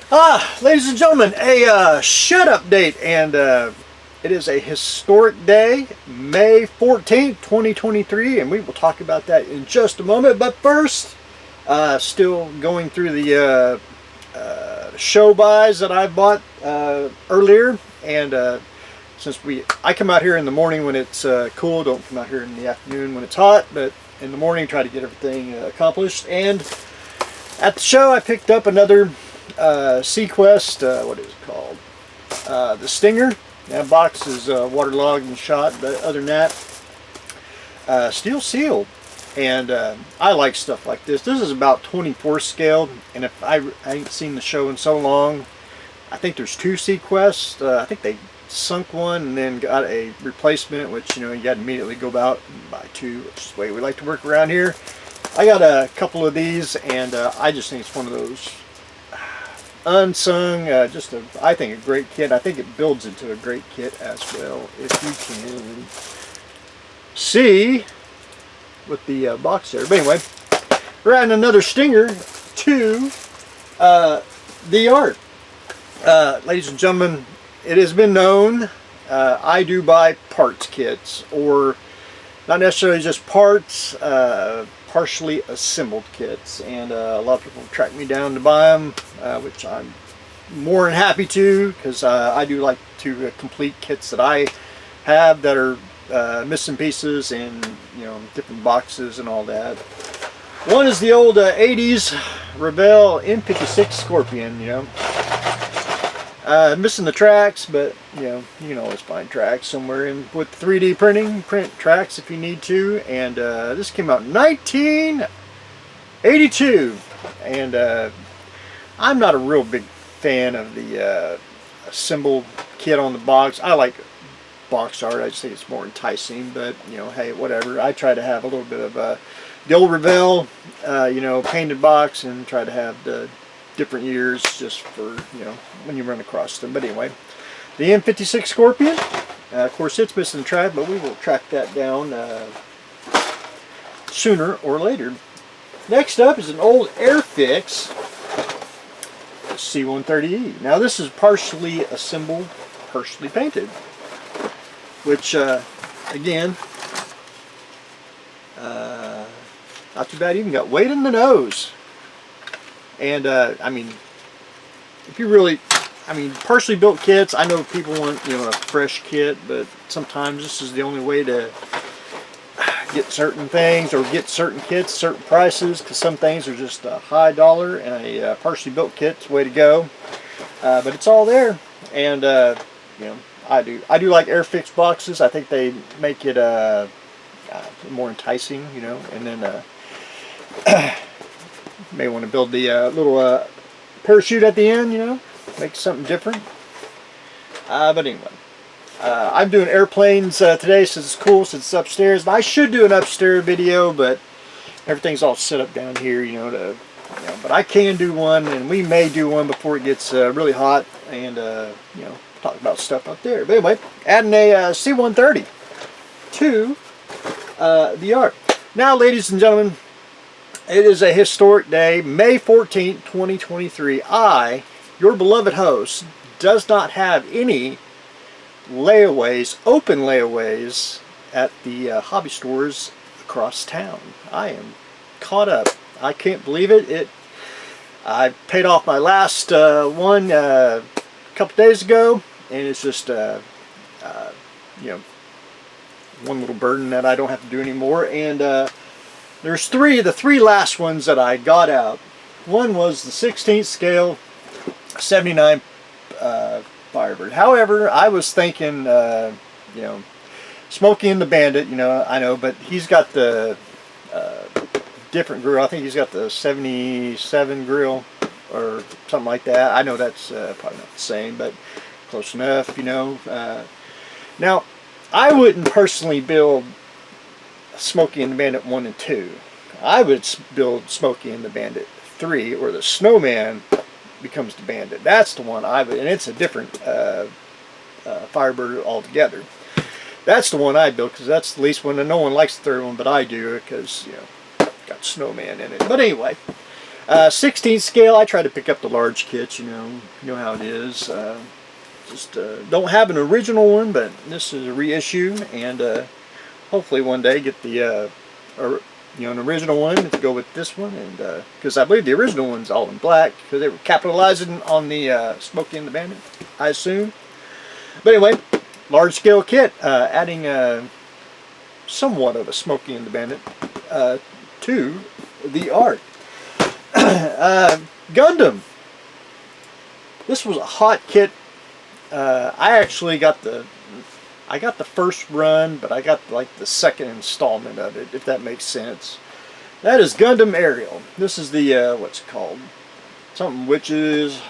Ladies and gentlemen, a shed update, and it is a historic day, May 14th, 2023, and we will talk about that in just a moment. But first, still going through the show buys that I bought earlier, and since I come out here in the morning when it's cool, don't come out here in the afternoon when it's hot, but in the morning try to get everything accomplished. And at the show I picked up another Sequest, what is it called? The Stinger. That box is waterlogged and shot, but other than that, steel sealed. And I like stuff like this. This is about 24 scale, and if I ain't seen the show in so long, I think there's two Sequests. I think they sunk one and then got a replacement, which, you know, you got to immediately go out and buy two, which is the way we like to work around here. I got a couple of these, and I just think it's one of those unsung, I think a great kit. I think it builds into a great kit as well, if you can see with the box there. But anyway, we're adding another Stinger to the Ark. Ladies and gentlemen, it has been known I do buy parts kits, or not necessarily just parts, partially assembled kits, and a lot of people track me down to buy them, which I'm more than happy to, because I do like to complete kits that I have that are missing pieces and, you know, different boxes and all that. One is the old 80s Revell M56 Scorpion, you know. Missing the tracks, but you know, you can always find tracks somewhere in with 3D printing. Print tracks if you need to. And this came out in 1982, and I'm not a real big fan of the assembled kit on the box. I like box art. I just think it's more enticing, but you know, hey, whatever. I try to have a little bit of the old Revell, you know, painted box, and try to have the different years just for, you know, when you run across them. But anyway, the M56 Scorpion, of course it's missing the track, but we will track that down sooner or later. Next up is an old Airfix C-130E. Now this is partially assembled, partially painted, which again, not too bad. Even got weight in the nose. And I mean, if you really, I mean, partially built kits, I know people want, you know, a fresh kit, but sometimes this is the only way to get certain things, or get certain kits, certain prices, because some things are just a high dollar, and a partially built kit's the way to go. But it's all there, and you know, I do like Airfix boxes. I think they make it more enticing, you know, and then may want to build the little parachute at the end, you know, make something different. But anyway, I'm doing airplanes today since it's cool, since it's upstairs. And I should do an upstairs video, but everything's all set up down here, you know, to, you know, but I can do one, and we may do one before it gets really hot, and you know, talk about stuff up there. But anyway, adding a C-130 to the Ark. Now, ladies and gentlemen, it is a historic day, May 14th, 2023. I, your beloved host, does not have any layaways, open layaways at the hobby stores across town. I am caught up. I can't believe it. I paid off my last one a couple days ago, and it's just you know, one little burden that I don't have to do anymore. And there's the three last ones that I got out. One was the 16th scale 79 Firebird. However, I was thinking, you know, Smokey and the Bandit, you know, I know, but he's got the different grill. I think he's got the 77 grill or something like that. I know that's probably not the same, but close enough, you know. Now, I wouldn't personally build Smokey and the Bandit 1 and 2. I would build Smokey and the Bandit 3, or the Snowman becomes the Bandit. That's the one I would, and it's a different Firebird altogether. That's the one I built, because that's the least one, and no one likes the third one, but I do, because, you know, got Snowman in it. But anyway, 16 scale, I try to pick up the large kits, you know how it is. Just don't have an original one, but this is a reissue, and hopefully one day get the an original one to go with this one, and because I believe the original one's all in black because they were capitalizing on the Smokey and the Bandit, I assume. But anyway, large scale kit, adding somewhat of a Smokey and the Bandit to the Ark. Gundam. This was a hot kit. I actually got the first run, but I got like the second installment of it, if that makes sense. That is Gundam Aerial. This is the what's it called? Something witches.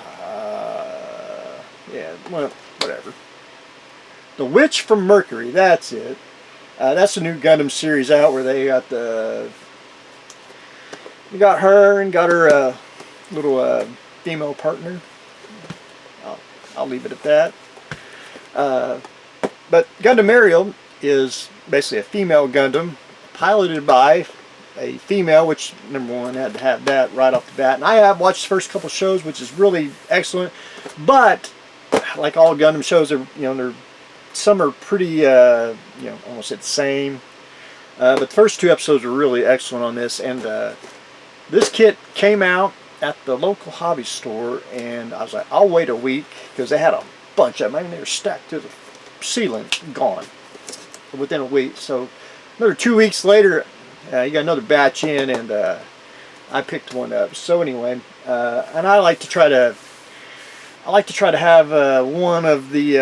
Yeah, well, whatever. The Witch from Mercury. That's it. That's the new Gundam series out where they got you got her and got her little female partner. I'll leave it at that. But Gundam Aerial is basically a female Gundam piloted by a female, which number one had to have that right off the bat. And I have watched the first couple shows, which is really excellent. But like all Gundam shows, some are pretty almost the same. But the first two episodes were really excellent on this, and this kit came out at the local hobby store, and I was like, I'll wait a week, because they had a bunch of them. I mean, they were stacked to the ceiling, gone within a week. So another 2 weeks later, you got another batch in, and I picked one up. So anyway, and I like to try to have one of the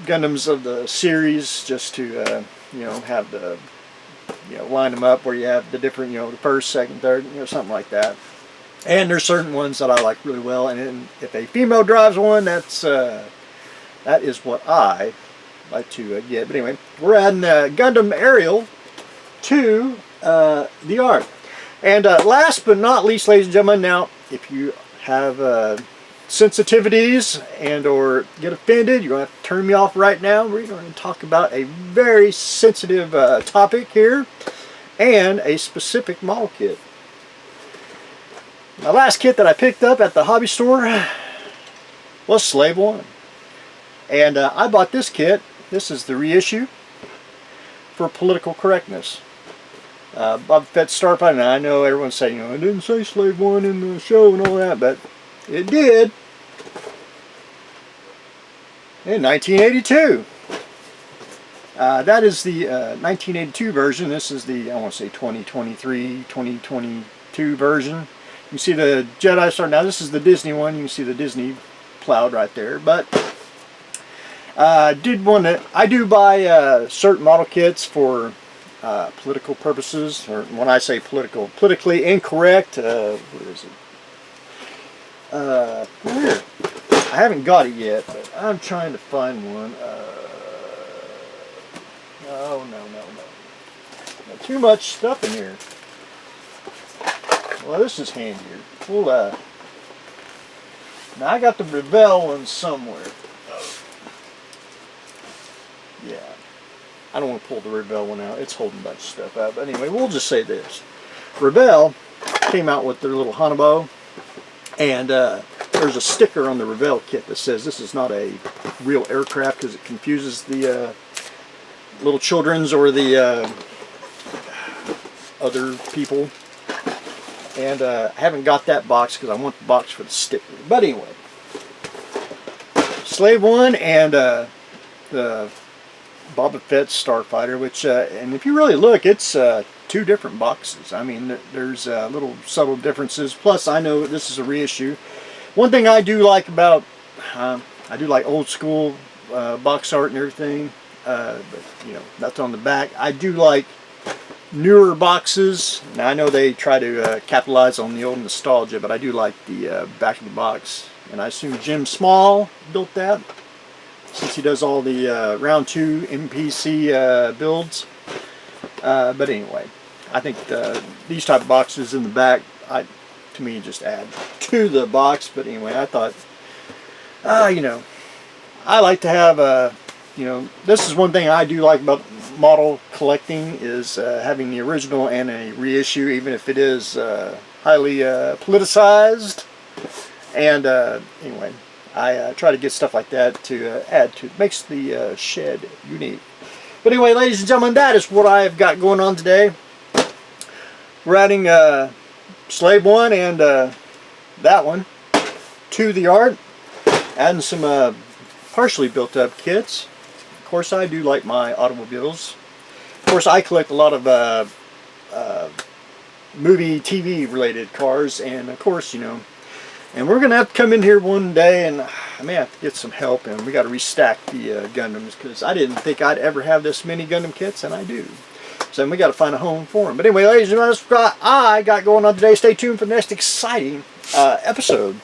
Gundams of the series, just to have the line them up where you have the different the first, second, third, something like that. And there's certain ones that I like really well, and then if a female drives one, that is what I like to get. But anyway, we're adding Gundam Aerial to the Ark. And last but not least, ladies and gentlemen, now if you have sensitivities and or get offended, you're going to have to turn me off right now. We're going to talk about a very sensitive topic here, and a specific model kit. My last kit that I picked up at the hobby store was Slave 1. And I bought this kit. This is the reissue for political correctness. Boba Fett Starfighter. And I know everyone's saying, it didn't say Slave 1 in the show and all that, but it did. In 1982. That is the 1982 version. This is the, I want to say 2023, 2022 version. You see the Jedi Star. Now this is the Disney one. You can see the Disney cloud right there. But I do buy certain model kits for political purposes, or when I say political, politically incorrect. Where is it? Here. I haven't got it yet, but I'm trying to find one. Oh no. Got too much stuff in here. Well, this is handier. Now I got the Revell one somewhere. Yeah. I don't want to pull the Revell one out. It's holding a bunch of stuff out. But anyway, we'll just say this. Revell came out with their little Hanobo, and there's a sticker on the Revell kit that says this is not a real aircraft, because it confuses the little children's or the other people. And I haven't got that box because I want the box for the sticker. But anyway, Slave 1 and the Boba Fett Starfighter, which, and if you really look, it's two different boxes. I mean, there's little subtle differences. Plus, I know this is a reissue. One thing I do like about, I do like old school box art and everything, but that's on the back. I do like newer boxes. Now I know they try to capitalize on the old nostalgia, but I do like the back of the box, and I assume Jim Small built that, since he does all the round 2 MPC builds. But anyway, I think these type of boxes in the back, to me, just add to the box. But anyway, I thought, I like to have this is one thing I do like about model collecting, is having the original and a reissue, even if it is highly politicized. And anyway, I try to get stuff like that to add to, makes the shed unique. But anyway, ladies and gentlemen, that is what I've got going on today. We're adding Slave 1 and that one to the yard. Adding some partially built up kits. Of course, I do like my automobiles. Of course, I collect a lot of movie, TV related cars, and of course, you know, and we're gonna have to come in here one day, and I may have to get some help, and we got to restack the Gundams, because I didn't think I'd ever have this many Gundam kits, and I do. So we got to find a home for them. But anyway, ladies and gentlemen, that's what I got going on today. Stay tuned for the next exciting episode.